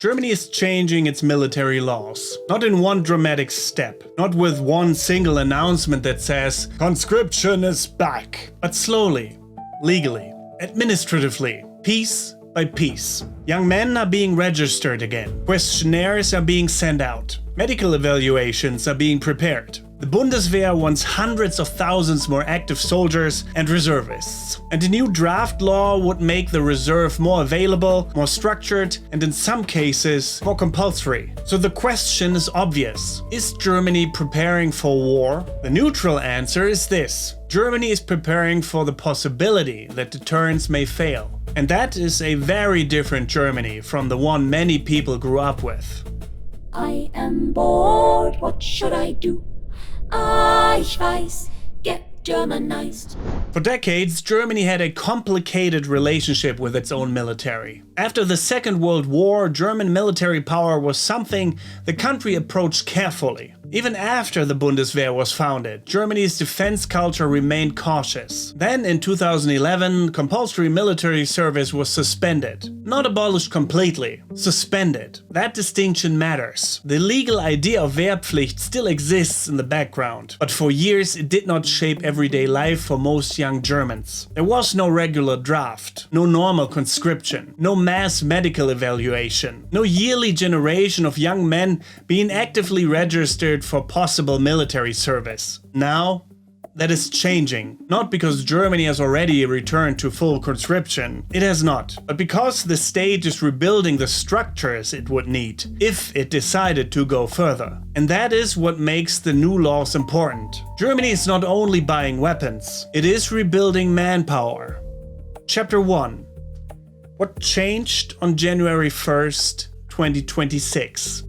Germany is changing its military laws. Not in one dramatic step, not with one single announcement that says, conscription is back, but slowly, legally, administratively, piece by piece. Young men are being registered again. Questionnaires are being sent out. Medical evaluations are being prepared. The Bundeswehr wants hundreds of thousands more active soldiers and reservists. And a new draft law would make the reserve more available, more structured, and in some cases, more compulsory. So the question is obvious. Is Germany preparing for war? The neutral answer is this. Germany is preparing for the possibility that deterrence may fail. And that is a very different Germany from the one many people grew up with. I am bored, what should I do? Ich weiß, get Germanized. For decades, Germany had a complicated relationship with its own military. After the Second World War, German military power was something the country approached carefully. Even after the Bundeswehr was founded, Germany's defense culture remained cautious. Then, in 2011, compulsory military service was suspended. Not abolished completely, suspended. That distinction matters. The legal idea of Wehrpflicht still exists in the background, but for years it did not shape everyday life for most young Germans. There was no regular draft, no normal conscription, no mass medical evaluation, no yearly generation of young men being actively registered for possible military service. Now, that is changing. Not because Germany has already returned to full conscription. It has not. But because the state is rebuilding the structures it would need if it decided to go further. And that is what makes the new laws important. Germany is not only buying weapons, it is rebuilding manpower. Chapter 1. What changed on January 1st, 2026?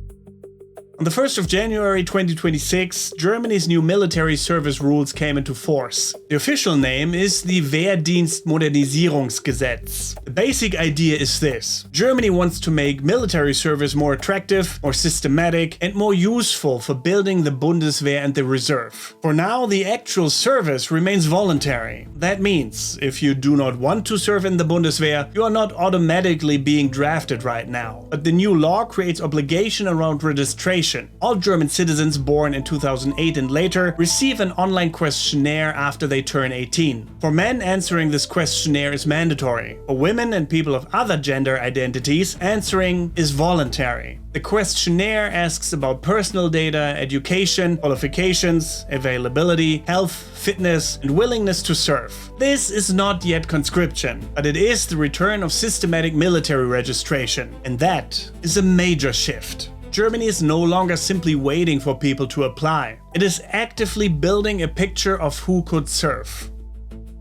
On the 1st of January 2026, Germany's new military service rules came into force. The official name is the Wehrdienst Modernisierungsgesetz. The basic idea is this. Germany wants to make military service more attractive, more systematic, and more useful for building the Bundeswehr and the reserve. For now, the actual service remains voluntary. That means, if you do not want to serve in the Bundeswehr, you are not automatically being drafted right now. But the new law creates obligation around registration. All German citizens born in 2008 and later receive an online questionnaire after they turn 18. For men, answering this questionnaire is mandatory. For women and people of other gender identities, answering is voluntary. The questionnaire asks about personal data, education, qualifications, availability, health, fitness, and willingness to serve. This is not yet conscription, but it is the return of systematic military registration. And that is a major shift. Germany is no longer simply waiting for people to apply. It is actively building a picture of who could serve.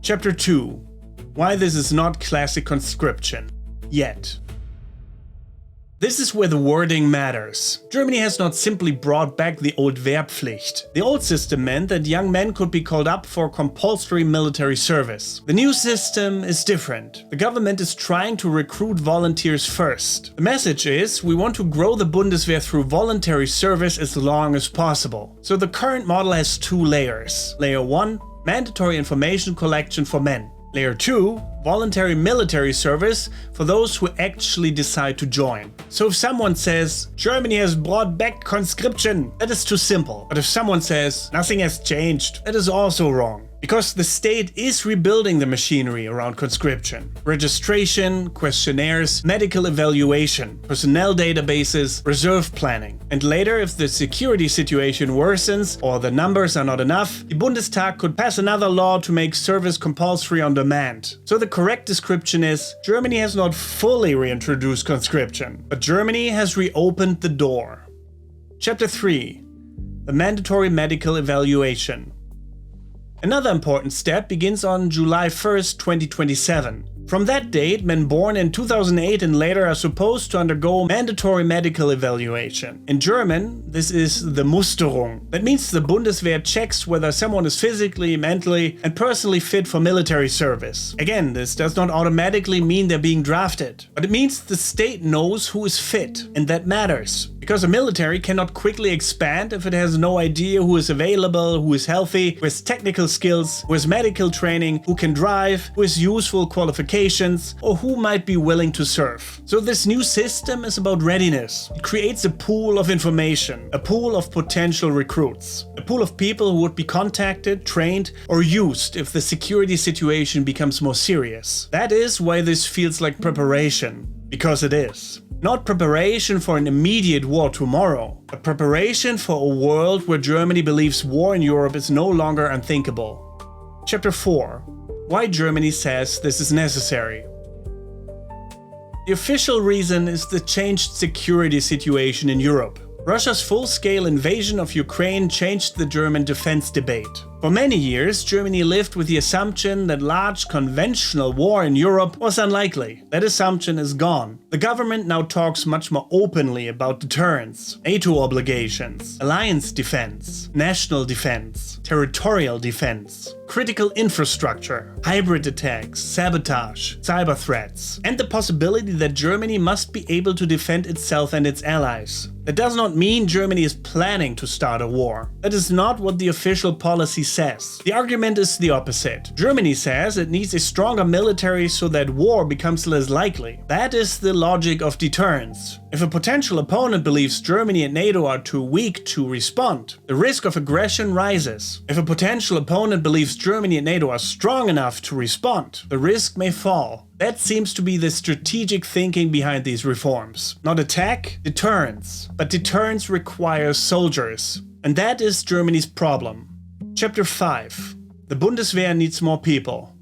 Chapter 2. Why this is not classic conscription. Yet. This is where the wording matters. Germany has not simply brought back the old Wehrpflicht. The old system meant that young men could be called up for compulsory military service. The new system is different. The government is trying to recruit volunteers first. The message is, we want to grow the Bundeswehr through voluntary service as long as possible. So the current model has two layers. Layer 1, mandatory information collection for men. Layer 2, voluntary military service for those who actually decide to join. So if someone says, Germany has brought back conscription, that is too simple. But if someone says, nothing has changed, that is also wrong. Because the state is rebuilding the machinery around conscription. Registration, questionnaires, medical evaluation, personnel databases, reserve planning. And later, if the security situation worsens or the numbers are not enough, the Bundestag could pass another law to make service compulsory on demand. So the correct description is, Germany has not fully reintroduced conscription, but Germany has reopened the door. Chapter 3. The mandatory medical evaluation. Another important step begins on July 1st, 2027. From that date, men born in 2008 and later are supposed to undergo mandatory medical evaluation. In German, this is the Musterung. That means the Bundeswehr checks whether someone is physically, mentally, and personally fit for military service. Again, this does not automatically mean they're being drafted, but it means the state knows who is fit, and that matters. Because a military cannot quickly expand if it has no idea who is available, who is healthy, who has technical skills, who has medical training, who can drive, who has useful qualifications, qualifications, or who might be willing to serve. So this new system is about readiness. It creates a pool of information, a pool of potential recruits, a pool of people who would be contacted, trained, or used if the security situation becomes more serious. That is why this feels like preparation, because it is. Not preparation for an immediate war tomorrow, but preparation for a world where Germany believes war in Europe is no longer unthinkable. Chapter 4. Why Germany says this is necessary. The official reason is the changed security situation in Europe. Russia's full-scale invasion of Ukraine changed the German defense debate. For many years, Germany lived with the assumption that large conventional war in Europe was unlikely. That assumption is gone. The government now talks much more openly about deterrence, NATO obligations, alliance defense, national defense, territorial defense, critical infrastructure, hybrid attacks, sabotage, cyber threats, and the possibility that Germany must be able to defend itself and its allies. That does not mean Germany is planning to start a war. That is not what the official policy says. The argument is the opposite. Germany says it needs a stronger military so that war becomes less likely. That is the logic of deterrence. If a potential opponent believes Germany and NATO are too weak to respond, the risk of aggression rises. If a potential opponent believes Germany and NATO are strong enough to respond, the risk may fall. That seems to be the strategic thinking behind these reforms. Not attack, deterrence. But deterrence requires soldiers. And that is Germany's problem. Chapter 5. The Bundeswehr needs more people.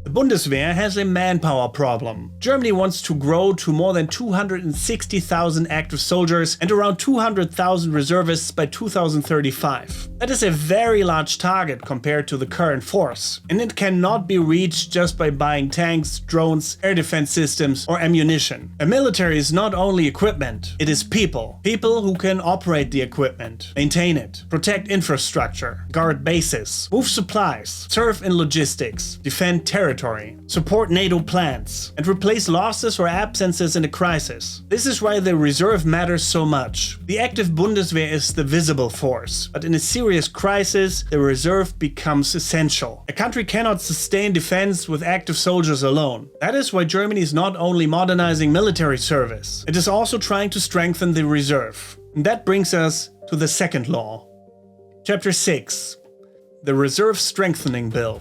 The Bundeswehr has a manpower problem. Germany wants to grow to more than 260,000 active soldiers and around 200,000 reservists by 2035. That is a very large target compared to the current force, and it cannot be reached just by buying tanks, drones, air defense systems, or ammunition. A military is not only equipment, it is people. People who can operate the equipment, maintain it, protect infrastructure, guard bases, move supplies, serve in logistics, defend territory, support NATO plans, and replace losses or absences in a crisis. This is why the reserve matters so much. The active Bundeswehr is the visible force, but in a serious crisis, the reserve becomes essential. A country cannot sustain defense with active soldiers alone. That is why Germany is not only modernizing military service, it is also trying to strengthen the reserve. And that brings us to the second law. Chapter 6. The Reserve Strengthening Bill.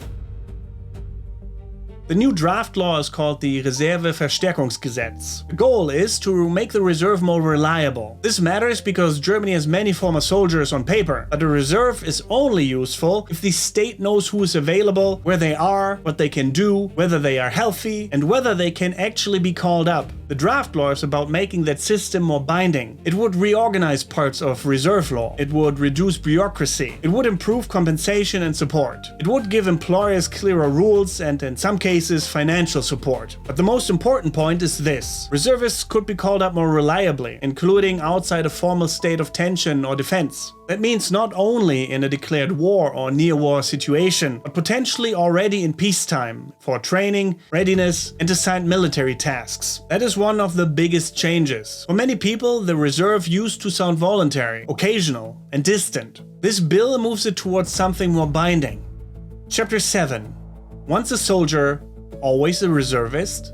The new draft law is called the Reserveverstärkungsgesetz. The goal is to make the reserve more reliable. This matters because Germany has many former soldiers on paper, but the reserve is only useful if the state knows who is available, where they are, what they can do, whether they are healthy, and whether they can actually be called up. The draft law is about making that system more binding. It would reorganize parts of reserve law. It would reduce bureaucracy. It would improve compensation and support. It would give employers clearer rules and, in some cases, financial support. But the most important point is this. Reservists could be called up more reliably, including outside a formal state of tension or defense. That means not only in a declared war or near-war situation, but potentially already in peacetime, for training, readiness, and assigned military tasks. That is one of the biggest changes. For many people, the reserve used to sound voluntary, occasional, and distant. This bill moves it towards something more binding. Chapter 7. Once a soldier, always a reservist?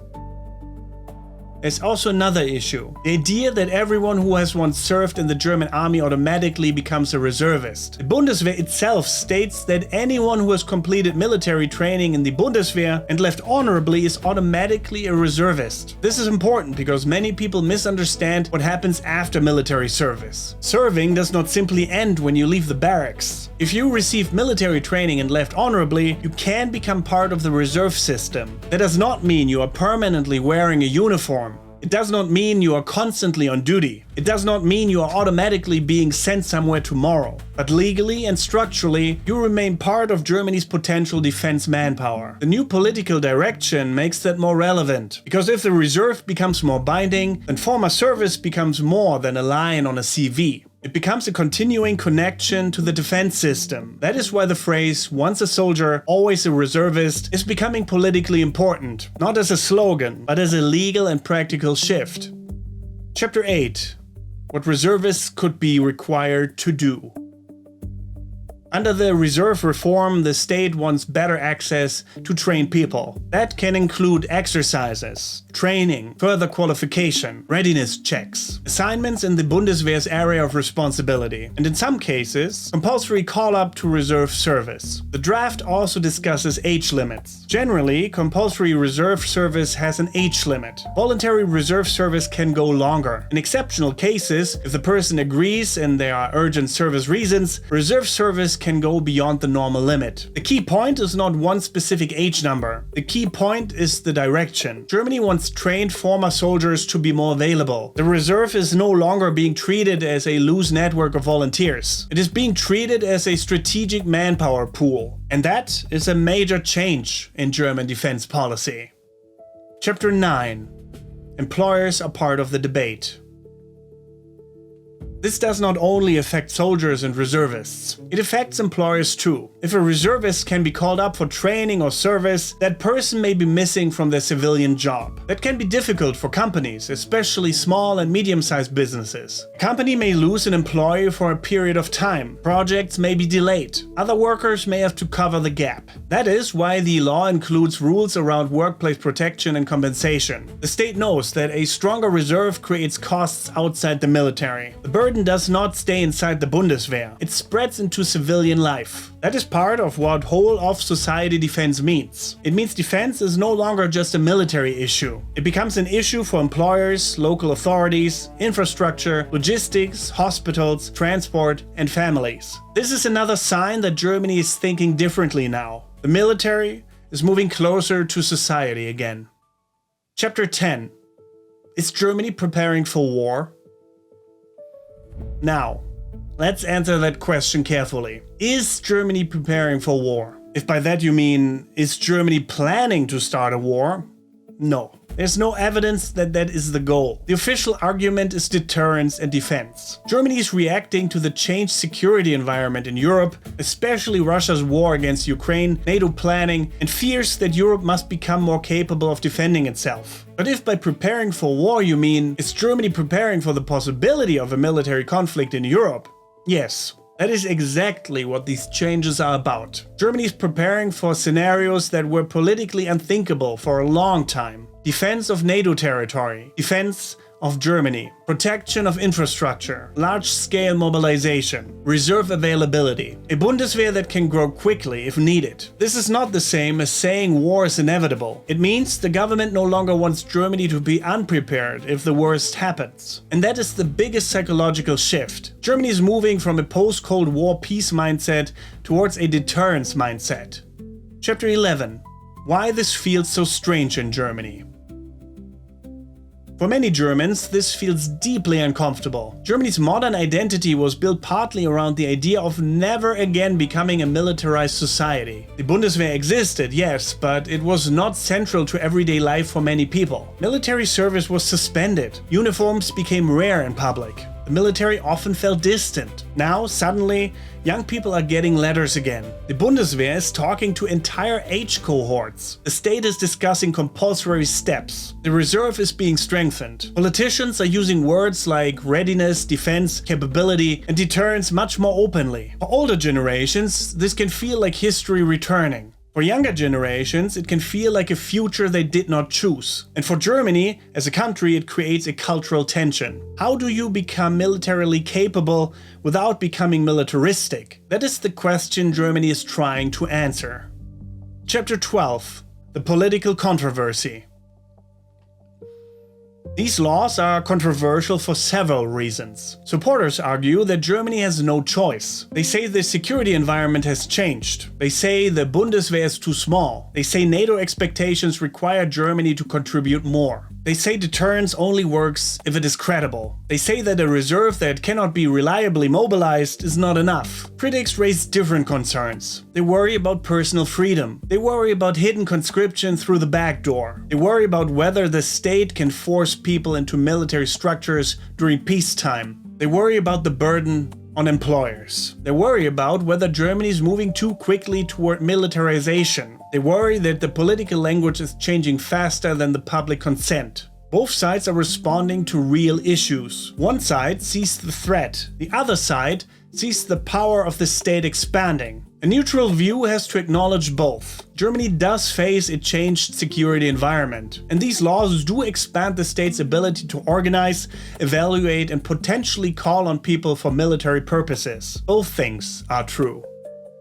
There's also another issue. The idea that everyone who has once served in the German army automatically becomes a reservist. The Bundeswehr itself states that anyone who has completed military training in the Bundeswehr and left honorably is automatically a reservist. This is important because many people misunderstand what happens after military service. Serving does not simply end when you leave the barracks. If you received military training and left honorably, you can become part of the reserve system. That does not mean you are permanently wearing a uniform. It does not mean you are constantly on duty. It does not mean you are automatically being sent somewhere tomorrow. But legally and structurally, you remain part of Germany's potential defense manpower. The new political direction makes that more relevant. Because if the reserve becomes more binding, then former service becomes more than a line on a CV. It becomes a continuing connection to the defense system. That is why the phrase, once a soldier, always a reservist, is becoming politically important. Not as a slogan, but as a legal and practical shift. Chapter 8. What reservists could be required to do. Under the reserve reform, the state wants better access to trained people. That can include exercises, training, further qualification, readiness checks, assignments in the Bundeswehr's area of responsibility, and in some cases, compulsory call-up to reserve service. The draft also discusses age limits. Generally, compulsory reserve service has an age limit. Voluntary reserve service can go longer. In exceptional cases, if the person agrees and there are urgent service reasons, reserve service can go beyond the normal limit. The key point is not one specific age number. The key point is the direction. Germany wants trained former soldiers to be more available. The reserve is no longer being treated as a loose network of volunteers. It is being treated as a strategic manpower pool. And that is a major change in German defense policy. Chapter 9. Employers are part of the debate. This does not only affect soldiers and reservists, it affects employers too. If a reservist can be called up for training or service, that person may be missing from their civilian job. That can be difficult for companies, especially small and medium-sized businesses. A company may lose an employee for a period of time. Projects may be delayed. Other workers may have to cover the gap. That is why the law includes rules around workplace protection and compensation. The state knows that a stronger reserve creates costs outside the military. The burden does not stay inside the Bundeswehr. It spreads into civilian life. That is part of what whole-of-society defense means. It means defense is no longer just a military issue. It becomes an issue for employers, local authorities, infrastructure, logistics, hospitals, transport, and families. This is another sign that Germany is thinking differently now. The military is moving closer to society again. Chapter 10. Is Germany preparing for war? Now, let's answer that question carefully. Is Germany preparing for war? If by that you mean, is Germany planning to start a war? No. There's no evidence that that is the goal. The official argument is deterrence and defense. Germany is reacting to the changed security environment in Europe, especially Russia's war against Ukraine, NATO planning, and fears that Europe must become more capable of defending itself. But if by preparing for war you mean, is Germany preparing for the possibility of a military conflict in Europe? Yes. That is exactly what these changes are about. Germany is preparing for scenarios that were politically unthinkable for a long time. Defense of NATO territory, defense of Germany, protection of infrastructure, large-scale mobilization, reserve availability, a Bundeswehr that can grow quickly if needed. This is not the same as saying war is inevitable. It means the government no longer wants Germany to be unprepared if the worst happens. And that is the biggest psychological shift. Germany is moving from a post-Cold War peace mindset towards a deterrence mindset. Chapter 11. Why this feels so strange in Germany. For many Germans, this feels deeply uncomfortable. Germany's modern identity was built partly around the idea of never again becoming a militarized society. The Bundeswehr existed, yes, but it was not central to everyday life for many people. Military service was suspended. Uniforms became rare in public. The military often felt distant. Now, suddenly, young people are getting letters again. The Bundeswehr is talking to entire age cohorts. The state is discussing compulsory steps. The reserve is being strengthened. Politicians are using words like readiness, defense, capability, and deterrence much more openly. For older generations, this can feel like history returning. For younger generations, it can feel like a future they did not choose. And for Germany, as a country, it creates a cultural tension. How do you become militarily capable without becoming militaristic? That is the question Germany is trying to answer. Chapter 12. The political controversy. These laws are controversial for several reasons. Supporters argue that Germany has no choice. They say the security environment has changed. They say the Bundeswehr is too small. They say NATO expectations require Germany to contribute more. They say deterrence only works if it is credible. They say that a reserve that cannot be reliably mobilized is not enough. Critics raise different concerns. They worry about personal freedom. They worry about hidden conscription through the back door. They worry about whether the state can force people into military structures during peacetime. They worry about the burden on employers. They worry about whether Germany is moving too quickly toward militarization. They worry that the political language is changing faster than the public consent. Both sides are responding to real issues. One side sees the threat. The other side sees the power of the state expanding. A neutral view has to acknowledge both. Germany does face a changed security environment, and these laws do expand the state's ability to organize, evaluate, and potentially call on people for military purposes. Both things are true.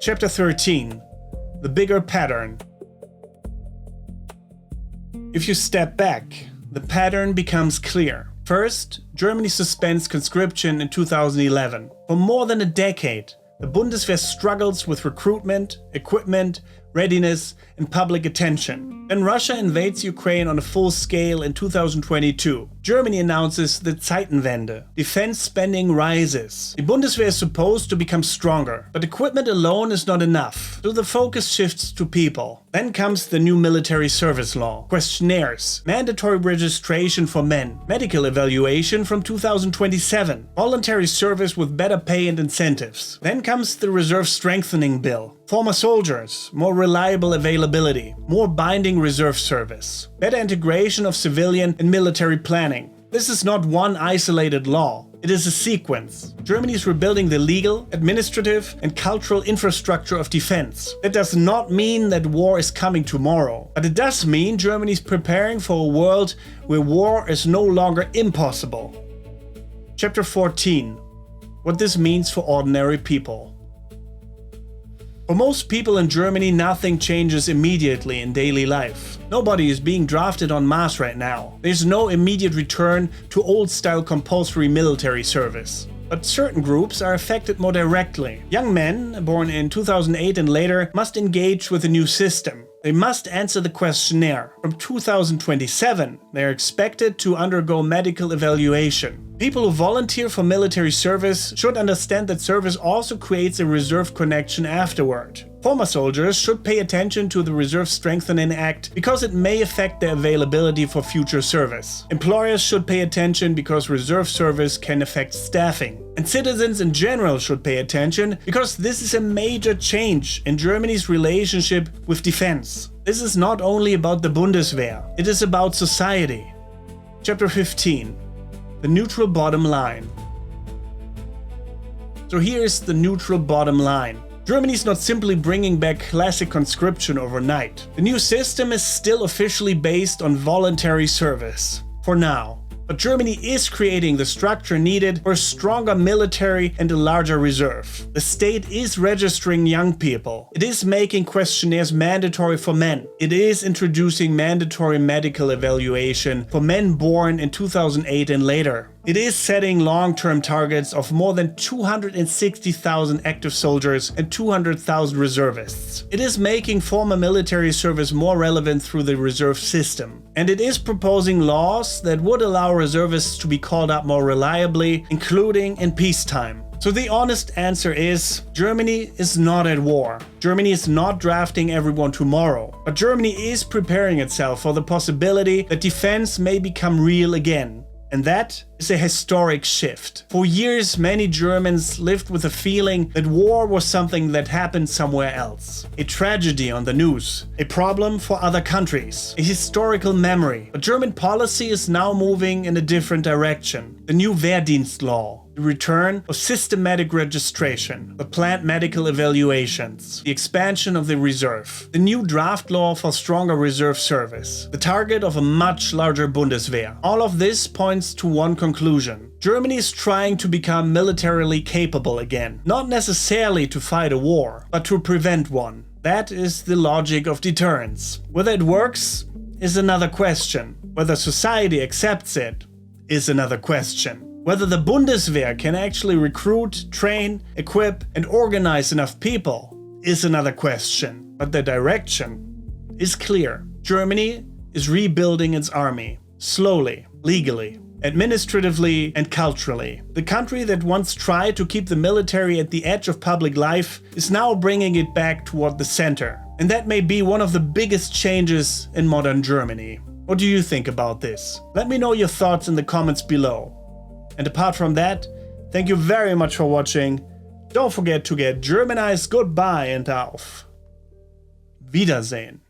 Chapter 13. The bigger pattern. If you step back, the pattern becomes clear. First, Germany suspends conscription in 2011. For more than a decade, the Bundeswehr struggles with recruitment, equipment, readiness, and public attention. Then Russia invades Ukraine on a full scale in 2022. Germany announces the Zeitenwende. Defense spending rises. The Bundeswehr is supposed to become stronger, but equipment alone is not enough, so the focus shifts to people. Then comes the new military service law. Questionnaires, mandatory registration for men, medical evaluation from 2027, voluntary service with better pay and incentives. Then comes the reserve strengthening bill. Former soldiers, more reliable availability, more binding reserve service, better integration of civilian and military planning. This is not one isolated law. It is a sequence. Germany is rebuilding the legal, administrative, and cultural infrastructure of defense. That does not mean that war is coming tomorrow, but it does mean Germany is preparing for a world where war is no longer impossible. Chapter 14. What this means for ordinary people. For most people in Germany, nothing changes immediately in daily life. Nobody is being drafted en masse right now. There's no immediate return to old-style compulsory military service. But certain groups are affected more directly. Young men, born in 2008 and later, must engage with a new system. They must answer the questionnaire. From 2027, they are expected to undergo medical evaluation. People who volunteer for military service should understand that service also creates a reserve connection afterward. Former soldiers should pay attention to the Reserve Strengthening Act because it may affect their availability for future service. Employers should pay attention because reserve service can affect staffing. And citizens in general should pay attention because this is a major change in Germany's relationship with defense. This is not only about the Bundeswehr, it is about society. Chapter 15. The neutral bottom line. So here is the neutral bottom line. Germany is not simply bringing back classic conscription overnight. The new system is still officially based on voluntary service. For now. But Germany is creating the structure needed for a stronger military and a larger reserve. The state is registering young people. It is making questionnaires mandatory for men. It is introducing mandatory medical evaluation for men born in 2008 and later. It is setting long-term targets of more than 260,000 active soldiers and 200,000 reservists. It is making former military service more relevant through the reserve system. And it is proposing laws that would allow reservists to be called up more reliably, including in peacetime. So the honest answer is, Germany is not at war. Germany is not drafting everyone tomorrow. But Germany is preparing itself for the possibility that defense may become real again. And that is a historic shift. For years, many Germans lived with a feeling that war was something that happened somewhere else. A tragedy on the news, a problem for other countries, a historical memory. But German policy is now moving in a different direction. The new Wehrdienst law, the return of systematic registration, the planned medical evaluations, the expansion of the reserve, the new draft law for stronger reserve service, the target of a much larger Bundeswehr. All of this points to one conclusion. Germany is trying to become militarily capable again. Not necessarily to fight a war, but to prevent one. That is the logic of deterrence. Whether it works is another question. Whether society accepts it is another question. Whether the Bundeswehr can actually recruit, train, equip, and organize enough people is another question. But the direction is clear. Germany is rebuilding its army. Slowly, legally, administratively, and culturally. The country that once tried to keep the military at the edge of public life is now bringing it back toward the center. And that may be one of the biggest changes in modern Germany. What do you think about this? Let me know your thoughts in the comments below. And apart from that, thank you very much for watching. Don't forget to get Germanized. Goodbye and auf Wiedersehen.